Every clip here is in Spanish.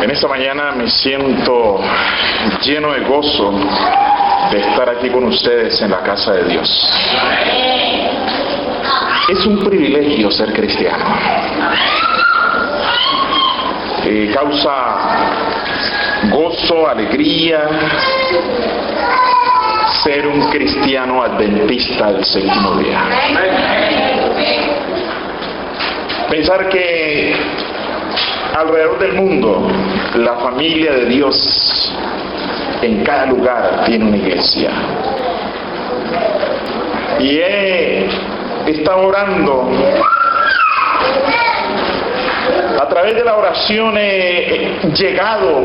En esta mañana me siento lleno de gozo de estar aquí con ustedes en la casa de Dios. Es un privilegio ser cristiano. Causa gozo, alegría, ser un cristiano adventista del séptimo día. Pensar que alrededor del mundo la familia de Dios en cada lugar tiene una iglesia. Y he estado orando. A través de la oración he llegado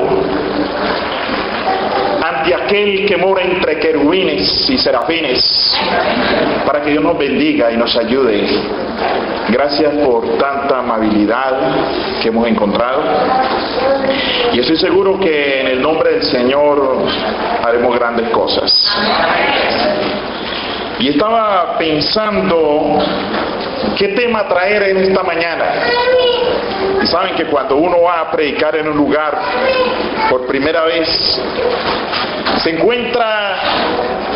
ante aquel que mora entre querubines y serafines, para que Dios nos bendiga y nos ayude. Gracias por tanta amabilidad que hemos encontrado, y estoy seguro que en el nombre del Señor haremos grandes cosas. Y estaba pensando qué tema traer en esta mañana. Y saben que cuando uno va a predicar en un lugar por primera vez, se encuentra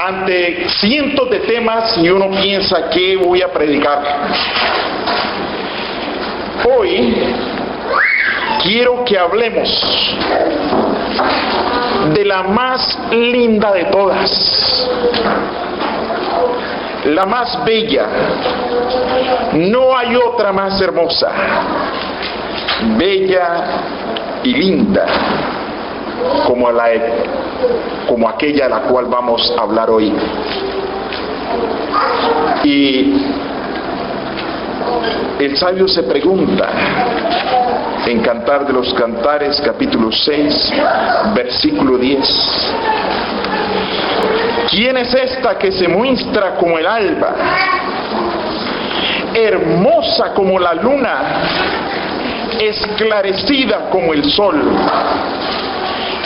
ante cientos de temas y uno piensa, ¿qué voy a predicar? Hoy quiero que hablemos de la más linda de todas, la más bella. No hay otra más hermosa, bella y linda como aquella a la cual vamos a hablar hoy. Y el sabio se pregunta en Cantar de los Cantares, capítulo 6, versículo 10. ¿Quién es esta que se muestra como el alba, hermosa como la luna, esclarecida como el sol,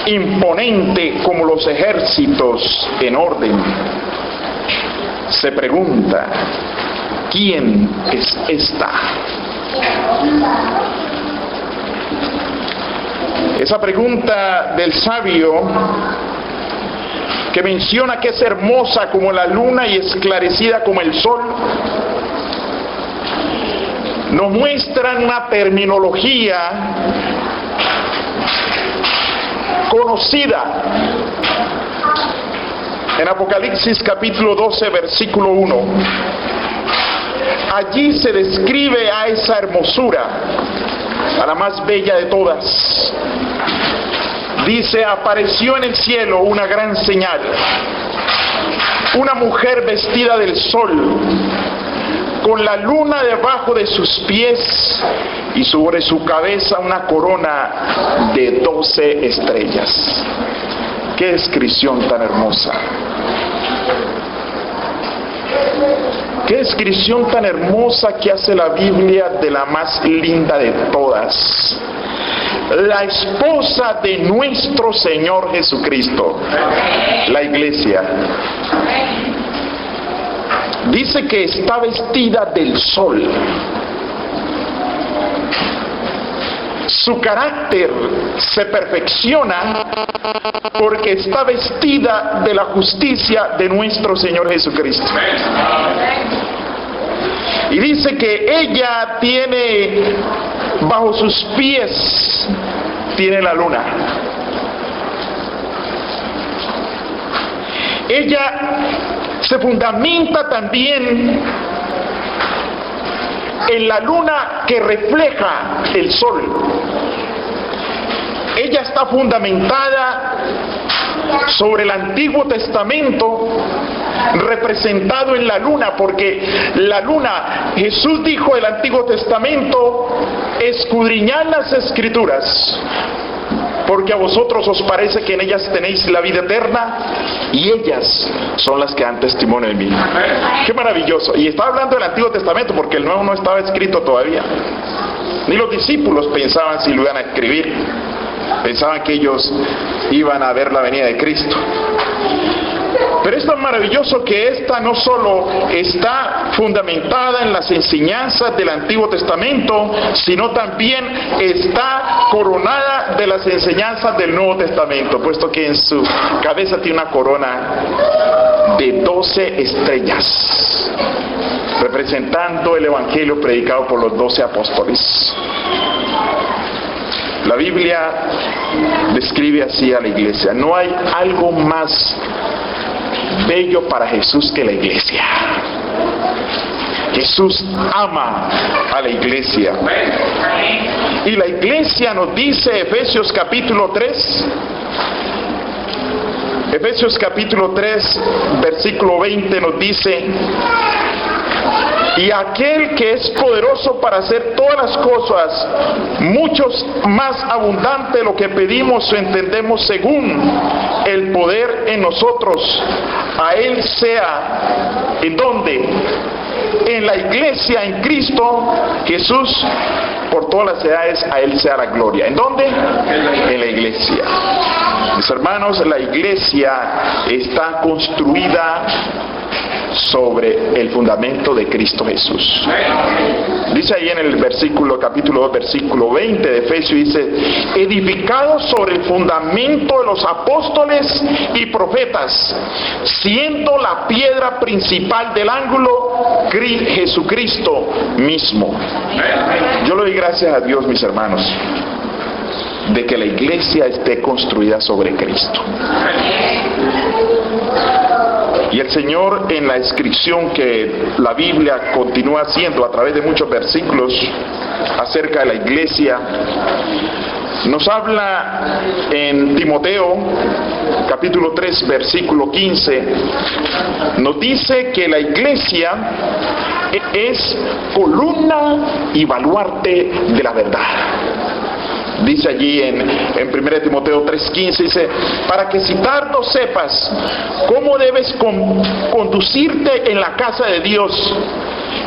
imponente como los ejércitos en orden? Se pregunta, ¿quién es esta? Esa pregunta del sabio, que menciona que es hermosa como la luna y esclarecida como el sol, nos muestra una terminología conocida. En Apocalipsis capítulo 12, versículo 1, allí se describe a esa hermosura, a la más bella de todas. Dice: apareció en el cielo una gran señal, una mujer vestida del sol, con la luna debajo de sus pies y sobre su cabeza una corona de 12 estrellas. ¡Qué descripción tan hermosa! ¡Qué descripción tan hermosa que hace la Biblia de la más linda de todas! La esposa de nuestro Señor Jesucristo, la iglesia. Dice que está vestida del sol. Su carácter se perfecciona porque está vestida de la justicia de nuestro Señor Jesucristo. Y dice que ella tiene bajo sus pies, tiene la luna. Ella se fundamenta también en la luna que refleja el sol. Ella está fundamentada sobre el Antiguo Testamento, representado en la luna, porque la luna, Jesús dijo del Antiguo Testamento: escudriñad las Escrituras, porque a vosotros os parece que en ellas tenéis la vida eterna, y ellas son las que dan testimonio de mí. ¡Qué maravilloso! Y está hablando del Antiguo Testamento, porque el Nuevo no estaba escrito todavía. Ni los discípulos pensaban si lo iban a escribir. Pensaban que ellos iban a ver la venida de Cristo. Pero es tan maravilloso que esta no solo está fundamentada en las enseñanzas del Antiguo Testamento, sino también está coronada de las enseñanzas del Nuevo Testamento, puesto que en su cabeza tiene una corona de 12 estrellas, representando el Evangelio predicado por los 12 apóstoles. La Biblia describe así a la iglesia: no hay algo más bello para Jesús que la iglesia. Jesús ama a la iglesia. Y la iglesia nos dice, Efesios capítulo 3, versículo 20 nos dice: y aquel que es poderoso para hacer todas las cosas, muchos más abundante de lo que pedimos o entendemos, según el poder en nosotros, a él sea, ¿en dónde? En la iglesia, en Cristo Jesús, por todas las edades, a él sea la gloria. ¿En dónde? En la iglesia. Mis hermanos, la iglesia está construida sobre el fundamento de Cristo Jesús. Dice ahí en el capítulo 2, versículo 20 de Efesios, dice: edificado sobre el fundamento de los apóstoles y profetas, siendo la piedra principal del ángulo Jesucristo mismo. Yo le doy gracias a Dios, mis hermanos, de que la iglesia esté construida sobre Cristo. Y el Señor, en la descripción que la Biblia continúa haciendo a través de muchos versículos acerca de la iglesia, nos habla en Timoteo capítulo 3 versículo 15, nos dice que la iglesia es columna y baluarte de la verdad. Dice allí en 1 Timoteo 3:15, dice: para que si tardo sepas cómo debes conducirte en la casa de Dios,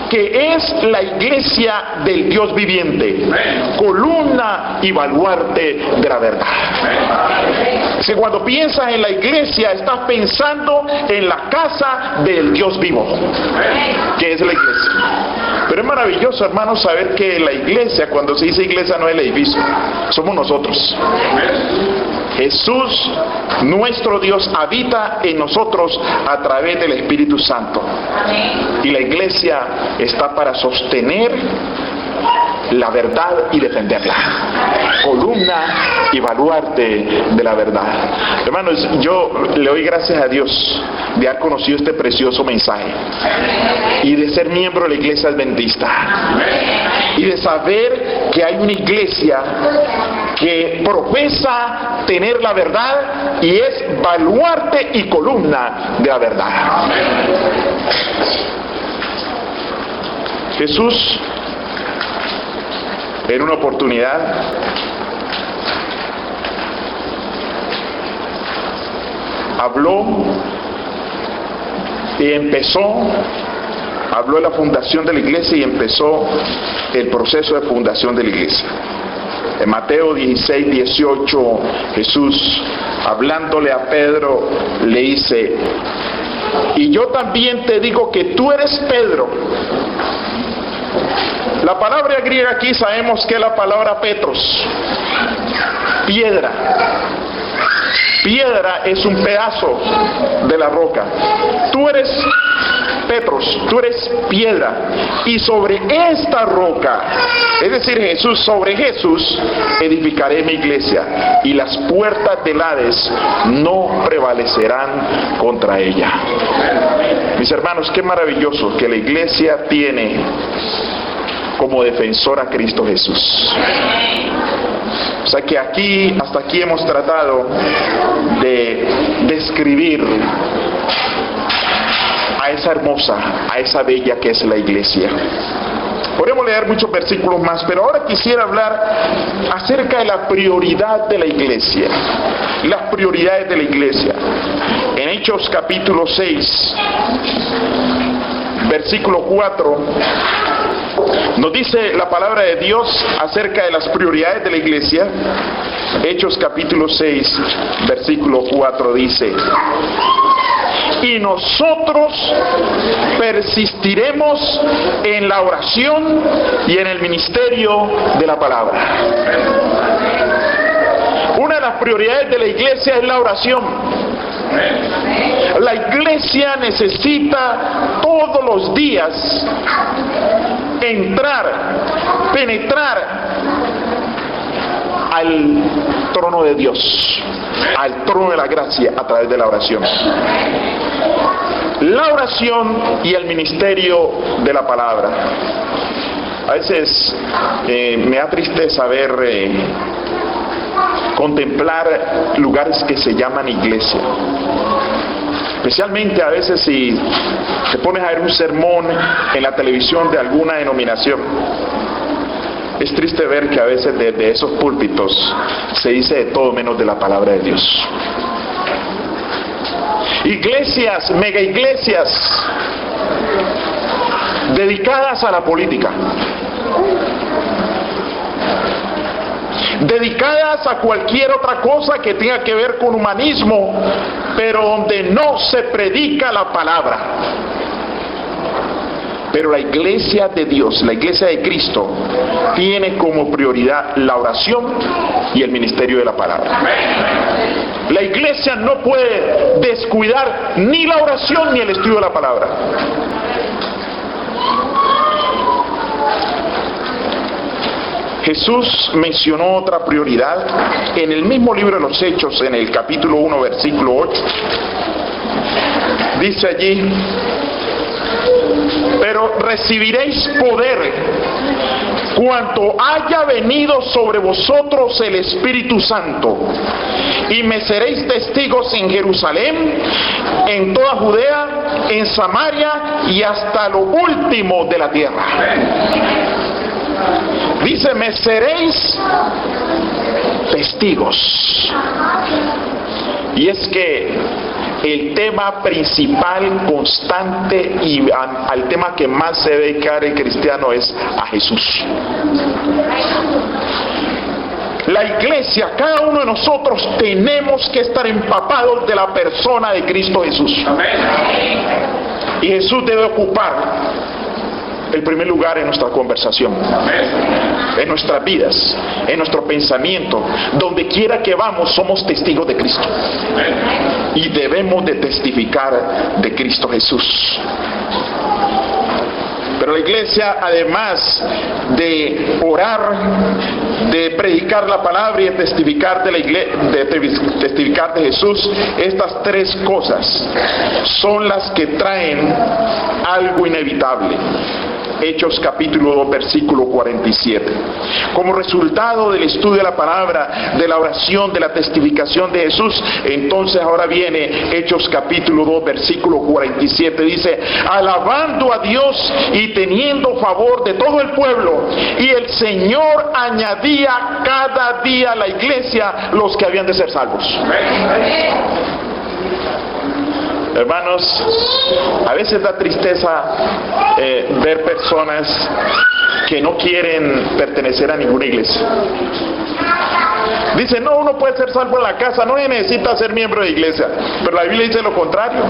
que es la iglesia del Dios viviente, columna y baluarte de la verdad. Si cuando piensas en la iglesia, estás pensando en la casa del Dios vivo, que es la iglesia. Pero es maravilloso, hermanos, saber que la iglesia, cuando se dice iglesia, no es el edificio, somos nosotros. Jesús, nuestro Dios, habita en nosotros a través del Espíritu Santo. Y la iglesia está para sostener la verdad y defenderla, columna y baluarte de la verdad. Hermanos, yo le doy gracias a Dios de haber conocido este precioso mensaje y de ser miembro de la iglesia adventista y de saber que hay una iglesia que profesa tener la verdad y es baluarte y columna de la verdad. Jesús, en una oportunidad, habló de la fundación de la iglesia y empezó el proceso de fundación de la iglesia. En Mateo 16, 18, Jesús, hablándole a Pedro, le dice: y yo también te digo que tú eres Pedro. La palabra griega aquí sabemos que es la palabra Petros, piedra. Piedra es un pedazo de la roca. Tú eres Petros, tú eres piedra, y sobre esta roca, es decir, Jesús, sobre Jesús edificaré mi iglesia, y las puertas del Hades no prevalecerán contra ella. Mis hermanos, qué maravilloso que la iglesia tiene como defensor a Cristo Jesús. O sea que hasta aquí hemos tratado de describir a esa hermosa, a esa bella que es la iglesia. Podemos leer muchos versículos más, pero ahora quisiera hablar acerca de la prioridad de la iglesia, las prioridades de la iglesia. En Hechos capítulo 6, versículo 4, nos dice la palabra de Dios acerca de las prioridades de la iglesia. Hechos capítulo 6, versículo 4 dice: y nosotros persistiremos en la oración y en el ministerio de la palabra. Una de las prioridades de la iglesia es la oración. La iglesia necesita todos los días penetrar al trono de Dios, al trono de la gracia a través de la oración. La oración y el ministerio de la palabra. A veces me da tristeza ver contemplar lugares que se llaman iglesia. Especialmente a veces si te pones a ver un sermón en la televisión de alguna denominación. Es triste ver que a veces desde esos púlpitos se dice de todo menos de la palabra de Dios. Iglesias, mega iglesias, dedicadas a la política, dedicadas a cualquier otra cosa que tenga que ver con humanismo, pero donde no se predica la palabra. Pero la iglesia de Dios, la iglesia de Cristo, tiene como prioridad la oración y el ministerio de la palabra. La iglesia no puede descuidar ni la oración ni el estudio de la palabra. Jesús mencionó otra prioridad en el mismo libro de los Hechos, en el capítulo 1, versículo 8. Dice allí: pero recibiréis poder cuanto haya venido sobre vosotros el Espíritu Santo, y me seréis testigos en Jerusalén, en toda Judea, en Samaria y hasta lo último de la tierra. Dice: me seréis testigos. Y es que el tema principal, constante y al tema que más se debe dedicar el cristiano es a Jesús. La iglesia, cada uno de nosotros tenemos que estar empapados de la persona de Cristo Jesús. Y Jesús debe ocupar el primer lugar en nuestra conversación, en nuestras vidas, en nuestro pensamiento. Donde quiera que vamos, somos testigos de Cristo. Y debemos de testificar de Cristo Jesús. Pero la iglesia, además de orar, de predicar la palabra y de testificar testificar de Jesús, estas tres cosas son las que traen algo inevitable. Hechos capítulo 2, versículo 47. Como resultado del estudio de la palabra, de la oración, de la testificación de Jesús, entonces ahora viene Hechos capítulo 2, versículo 47. Dice: alabando a Dios y teniendo favor de todo el pueblo, y el Señor añadía cada día a la iglesia los que habían de ser salvos. Hermanos, a veces da tristeza ver personas que no quieren pertenecer a ninguna iglesia. Dicen: no, uno puede ser salvo en la casa, no necesita ser miembro de iglesia. Pero la Biblia dice lo contrario.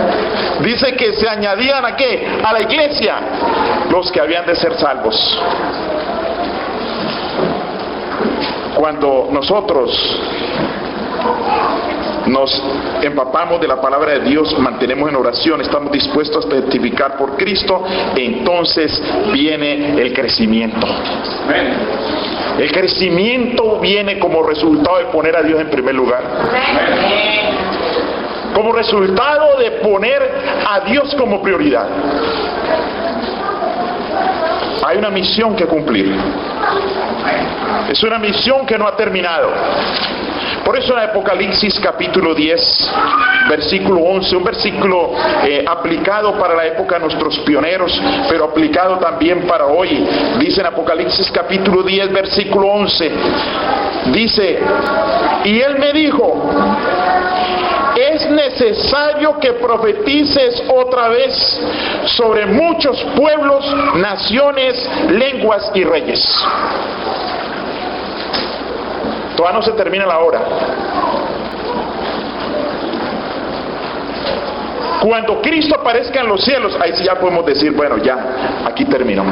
Dice que se añadían ¿a qué? A la iglesia los que habían de ser salvos. Cuando nosotros nos empapamos de la palabra de Dios, mantenemos en oración, estamos dispuestos a testificar por Cristo, entonces viene el crecimiento. El crecimiento viene como resultado de poner a Dios en primer lugar. Como resultado de poner a Dios como prioridad. Hay una misión que cumplir. Es una misión que no ha terminado. Por eso en Apocalipsis capítulo 10, versículo 11, un versículo aplicado para la época de nuestros pioneros, pero aplicado también para hoy. Dice en Apocalipsis capítulo 10, versículo 11, dice: y él me dijo: es necesario que profetices otra vez sobre muchos pueblos, naciones, lenguas y reyes. Todavía no se termina la hora. Cuando Cristo aparezca en los cielos, ahí sí ya podemos decir, bueno, ya, aquí terminó.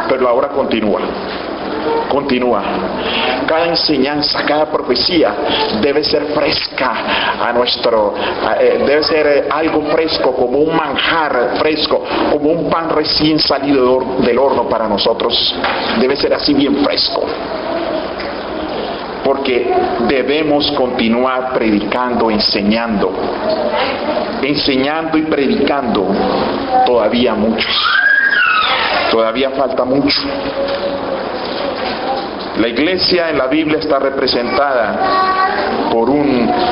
Pero ahora continúa. Cada enseñanza, cada profecía debe ser fresca debe ser algo fresco, como un manjar fresco, como un pan recién salido del horno para nosotros. Debe ser así bien fresco. Porque debemos continuar predicando, enseñando y predicando todavía muchos. Todavía falta mucho. La iglesia en la Biblia está representada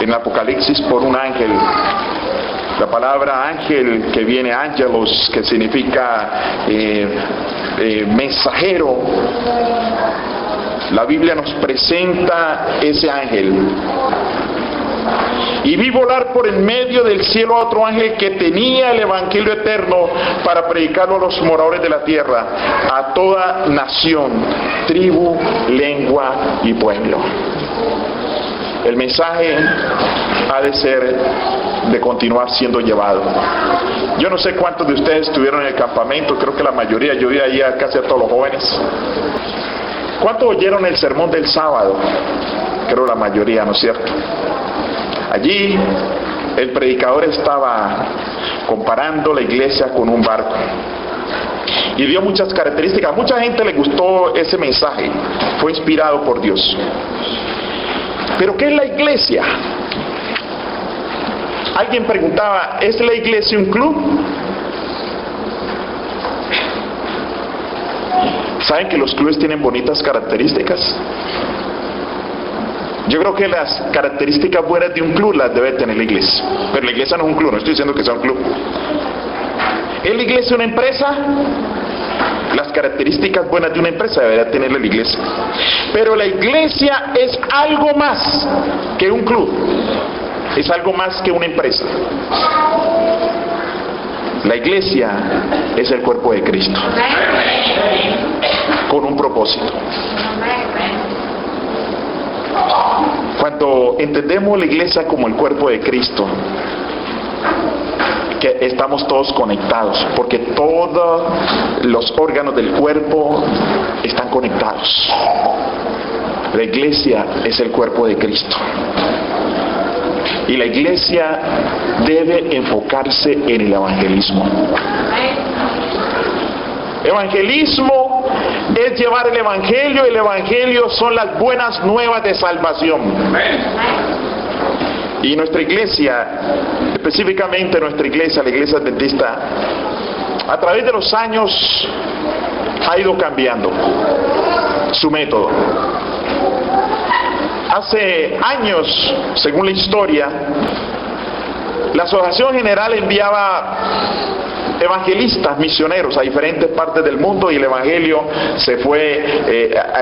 en Apocalipsis por un ángel. La palabra ángel, que viene ángelos, que significa mensajero. La Biblia nos presenta ese ángel. Y vi volar por en medio del cielo a otro ángel que tenía el evangelio eterno para predicarlo a los moradores de la tierra, a toda nación, tribu, lengua y pueblo. El mensaje ha de continuar siendo llevado. Yo no sé cuántos de ustedes estuvieron en el campamento, creo que la mayoría, yo vi ahí a casi a todos los jóvenes. ¿Cuántos oyeron el sermón del sábado? Creo la mayoría, ¿no es cierto? Allí el predicador estaba comparando la iglesia con un barco y dio muchas características. A mucha gente le gustó ese mensaje, fue inspirado por Dios. ¿Pero qué es la iglesia? Alguien preguntaba, ¿es la iglesia un club? ¿Saben que los clubes tienen bonitas características? Yo creo que las características buenas de un club las debe tener la iglesia. Pero la iglesia no es un club, no estoy diciendo que sea un club. ¿Es la iglesia una empresa? Las características buenas de una empresa debería tener la iglesia. Pero la iglesia es algo más que un club. Es algo más que una empresa. La iglesia es el cuerpo de Cristo. Con un propósito. Cuando entendemos la iglesia como el cuerpo de Cristo, que estamos todos conectados, porque todos los órganos del cuerpo están conectados. La iglesia es el cuerpo de Cristo. Y la iglesia debe enfocarse en el evangelismo. Evangelismo es llevar el evangelio, y el evangelio son las buenas nuevas de salvación. Y nuestra iglesia, específicamente nuestra iglesia, la iglesia adventista, a través de los años ha ido cambiando su método. Hace años, según la historia, la Asociación General enviaba evangelistas, misioneros a diferentes partes del mundo, y el evangelio se fue,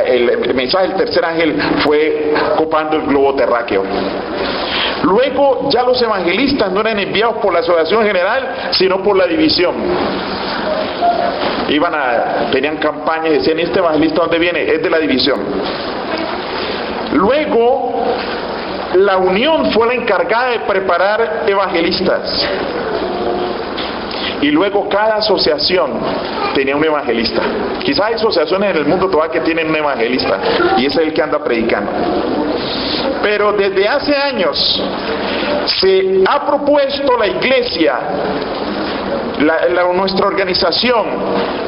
el mensaje del tercer ángel fue copando el globo terráqueo. Luego ya los evangelistas no eran enviados por la Asociación General, sino por la división. Tenían campañas y decían, ¿este evangelista dónde viene? Es de la división. Luego la unión fue la encargada de preparar evangelistas. Y luego cada asociación tenía un evangelista. Quizás hay asociaciones en el mundo todavía que tienen un evangelista, y ese es el que anda predicando. Pero desde hace años se ha propuesto la iglesia, nuestra organización,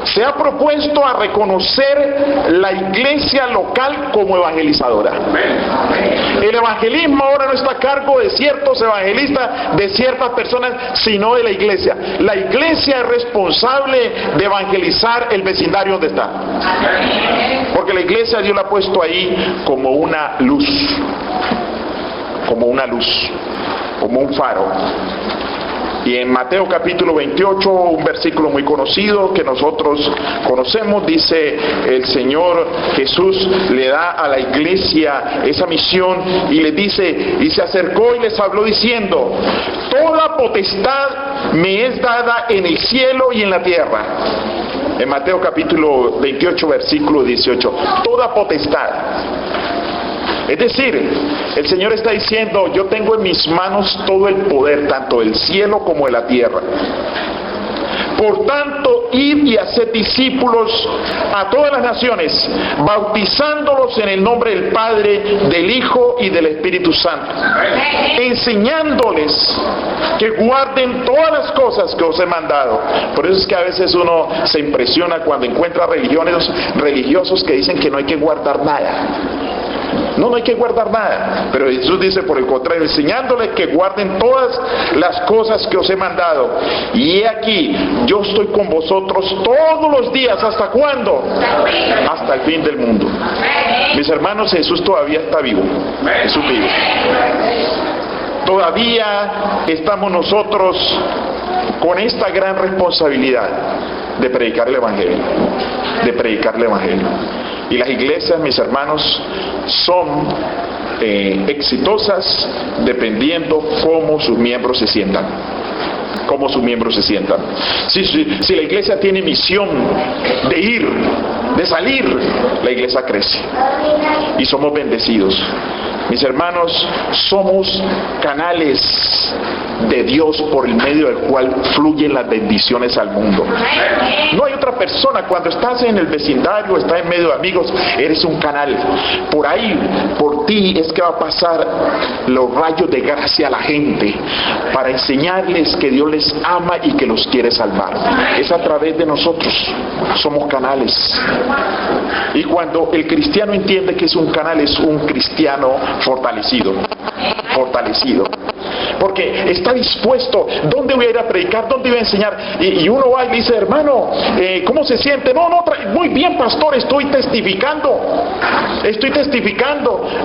se ha propuesto a reconocer la iglesia local como evangelizadora. El evangelismo ahora no está a cargo de ciertos evangelistas, de ciertas personas, sino de la iglesia. La iglesia es responsable de evangelizar el vecindario donde está. Porque la iglesia Dios la ha puesto ahí como una luz, como un faro. Y en Mateo capítulo 28, un versículo muy conocido que nosotros conocemos, dice el Señor Jesús, le da a la iglesia esa misión y les dice, y se acercó y les habló diciendo, toda potestad me es dada en el cielo y en la tierra. En Mateo capítulo 28, versículo 18, toda potestad. Es decir, el Señor está diciendo, yo tengo en mis manos todo el poder, tanto del cielo como de la tierra. Por tanto, id y haced discípulos a todas las naciones, bautizándolos en el nombre del Padre, del Hijo y del Espíritu Santo, enseñándoles que guarden todas las cosas que os he mandado. Por eso es que a veces uno se impresiona cuando encuentra religiosos que dicen que no hay que guardar nada. No hay que guardar nada. Pero Jesús dice por el contrario, enseñándoles que guarden todas las cosas que os he mandado. Y he aquí, yo estoy con vosotros todos los días. ¿Hasta cuándo? Hasta el fin del mundo. Mis hermanos, Jesús todavía está vivo. Jesús vive. Todavía estamos nosotros con esta gran responsabilidad de predicar el Evangelio. De predicar el Evangelio. Y las iglesias, mis hermanos, son exitosas dependiendo cómo sus miembros se sientan. Cómo sus miembros se sientan. Si la iglesia tiene misión de ir, de salir, la iglesia crece. Y somos bendecidos. Mis hermanos, somos canales de Dios por el medio del cual fluyen las bendiciones al mundo. No hay otra persona. Cuando estás en el vecindario, estás en medio de amigos, eres un canal. Por ahí, por ti es que va a pasar los rayos de gracia a la gente para enseñarles que Dios les ama y que los quiere salvar. Es a través de nosotros. Somos canales. Y cuando el cristiano entiende que es un canal, es un cristiano fortalecido. Fortalecido. Porque está dispuesto. ¿Dónde voy a ir a predicar? ¿Dónde voy a enseñar? Y uno va y le dice, hermano, ¿cómo se siente? Muy bien, pastor, estoy testificando.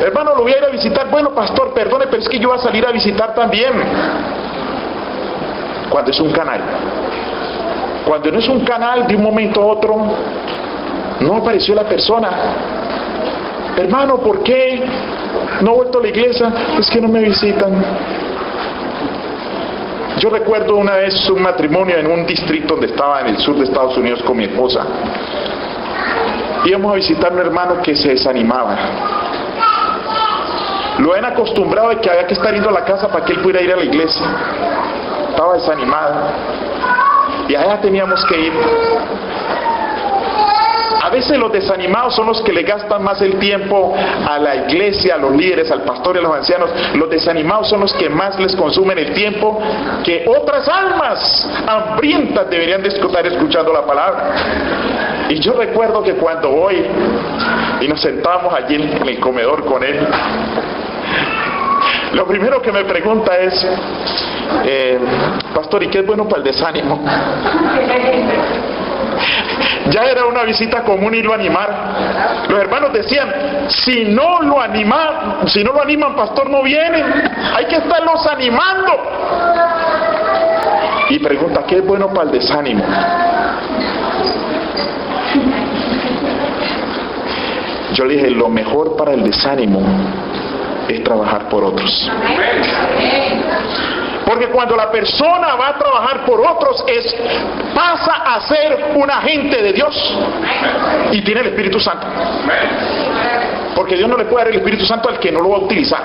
Hermano, lo voy a ir a visitar. Bueno, pastor, perdone, pero es que yo voy a salir a visitar también. Cuando es un canal. Cuando no es un canal, de un momento a otro, no apareció la persona. Hermano, ¿por qué no he vuelto a la iglesia? Es que no me visitan. Yo recuerdo una vez un matrimonio en un distrito donde estaba en el sur de Estados Unidos con mi esposa. Íbamos a visitar a un hermano que se desanimaba. Lo habían acostumbrado de que había que estar yendo a la casa para que él pudiera ir a la iglesia. Estaba desanimado. Y allá teníamos que ir. A veces los desanimados son los que le gastan más el tiempo a la iglesia, a los líderes, al pastor y a los ancianos. Los desanimados son los que más les consumen el tiempo que otras almas hambrientas deberían de estar escuchando la palabra. Y yo recuerdo que cuando voy y nos sentamos allí en el comedor con él, lo primero que me pregunta es, pastor, ¿y qué es bueno para el desánimo? Ya era una visita común irlo a animar. Los hermanos decían, si no lo animan, pastor, no vienen. Hay que estarlos animando. Y pregunta, ¿qué es bueno para el desánimo? Yo le dije, lo mejor para el desánimo es trabajar por otros. Porque cuando la persona va a trabajar por otros, pasa a ser un agente de Dios y tiene el Espíritu Santo. Porque Dios no le puede dar el Espíritu Santo al que no lo va a utilizar.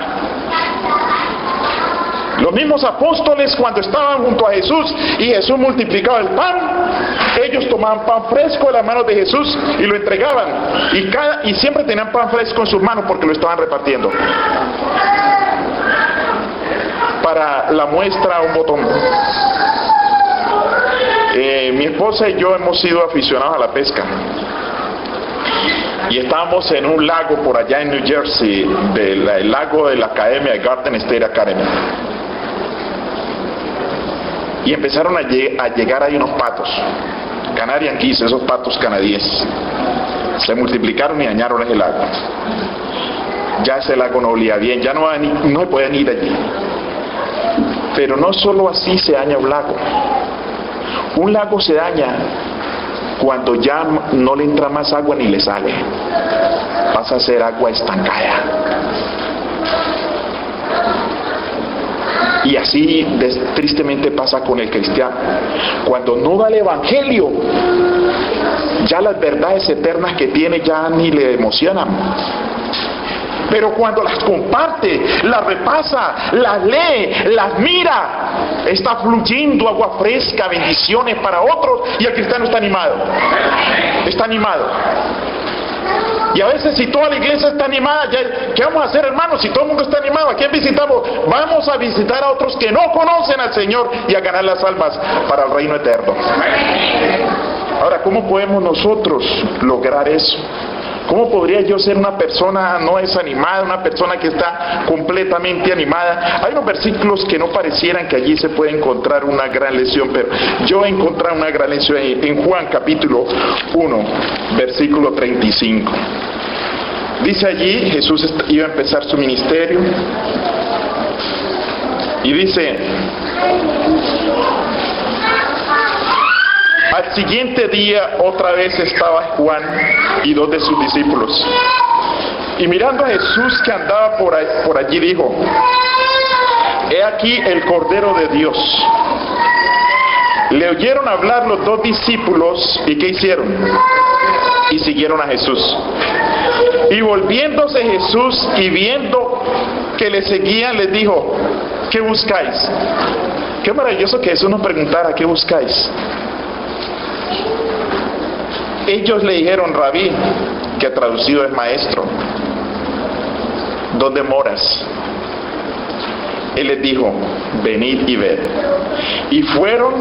Los mismos apóstoles, cuando estaban junto a Jesús y Jesús multiplicaba el pan, ellos tomaban pan fresco de las manos de Jesús y lo entregaban. Y siempre tenían pan fresco en sus manos porque lo estaban repartiendo. Para la muestra, un botón. Mi esposa y yo hemos sido aficionados a la pesca. Y estábamos en un lago por allá en New Jersey, el lago de la academia, de Garden State Academy. Y empezaron a llegar ahí unos patos, Canadian geese, esos patos canadienses. Se multiplicaron y dañaron ese lago. Ya ese lago no olía bien, ya no se podían ir allí. Pero no solo así se daña un lago. Un lago se daña cuando ya no le entra más agua ni le sale. Pasa a ser agua estancada. Y así tristemente pasa con el cristiano. Cuando no da el evangelio, ya las verdades eternas que tiene ya ni le emocionan. pero cuando las comparte, las repasa, las lee, las mira, está fluyendo agua fresca, bendiciones para otros, y el cristiano está animado. Está animado. Y a veces, si toda la iglesia está animada, ¿qué vamos a hacer, hermanos? Si todo el mundo está animado, ¿a quién visitamos? Vamos a visitar a otros que no conocen al Señor y a ganar las almas para el reino eterno. Ahora, ¿cómo podemos nosotros lograr eso? ¿Cómo podría yo ser una persona no desanimada, una persona que está completamente animada? Hay unos versículos que no parecieran que allí se puede encontrar una gran lección, pero yo he encontrado una gran lección en Juan capítulo 1, versículo 35. Dice allí, Jesús iba a empezar su ministerio, y dice: al siguiente día otra vez estaba Juan y 2 de sus discípulos, y mirando a Jesús que andaba por allí, dijo: he aquí el Cordero de Dios. Le oyeron hablar los 2 discípulos, ¿y qué hicieron? Y siguieron a Jesús. Y volviéndose Jesús y viendo que le seguían, les dijo: ¿qué buscáis? Qué maravilloso que Jesús nos preguntara: ¿qué buscáis? Ellos le dijeron: Rabí, que traducido es maestro, ¿dónde moras? Él les dijo: venid y ved. Y fueron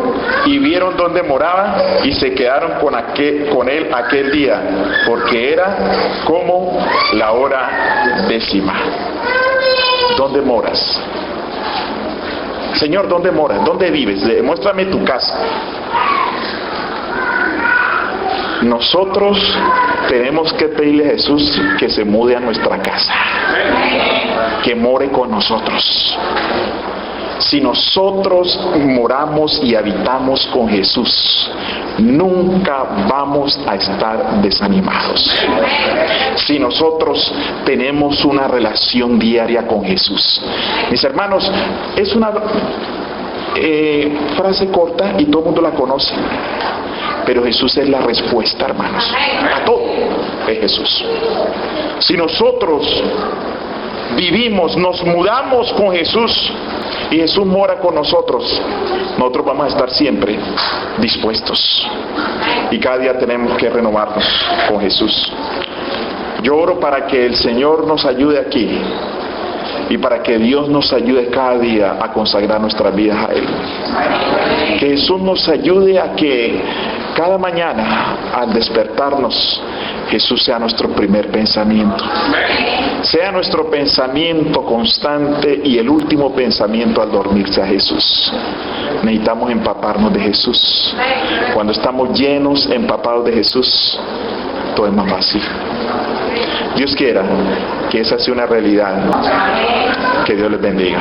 y vieron dónde moraba, y se quedaron con él aquel día, porque era como la hora 10:00. ¿Dónde moras? Señor, ¿dónde moras? ¿Dónde vives? Muéstrame tu casa. Nosotros tenemos que pedirle a Jesús que se mude a nuestra casa, que more con nosotros. Si nosotros moramos y habitamos con Jesús, nunca vamos a estar desanimados. Si nosotros tenemos una relación diaria con Jesús. Mis hermanos, es una frase corta y todo el mundo la conoce. Pero Jesús es la respuesta, hermanos. A todo es Jesús. Si nosotros vivimos, nos mudamos con Jesús y Jesús mora con nosotros, nosotros vamos a estar siempre dispuestos. Y cada día tenemos que renovarnos con Jesús. Yo oro para que el Señor nos ayude aquí y para que Dios nos ayude cada día a consagrar nuestras vidas a Él. Que Jesús nos ayude a que cada mañana, al despertarnos, Jesús sea nuestro primer pensamiento. Sea nuestro pensamiento constante y el último pensamiento al dormirse a Jesús. Necesitamos empaparnos de Jesús. Cuando estamos llenos, empapados de Jesús, todo es más fácil. Dios quiera que esa sea una realidad. Que Dios les bendiga.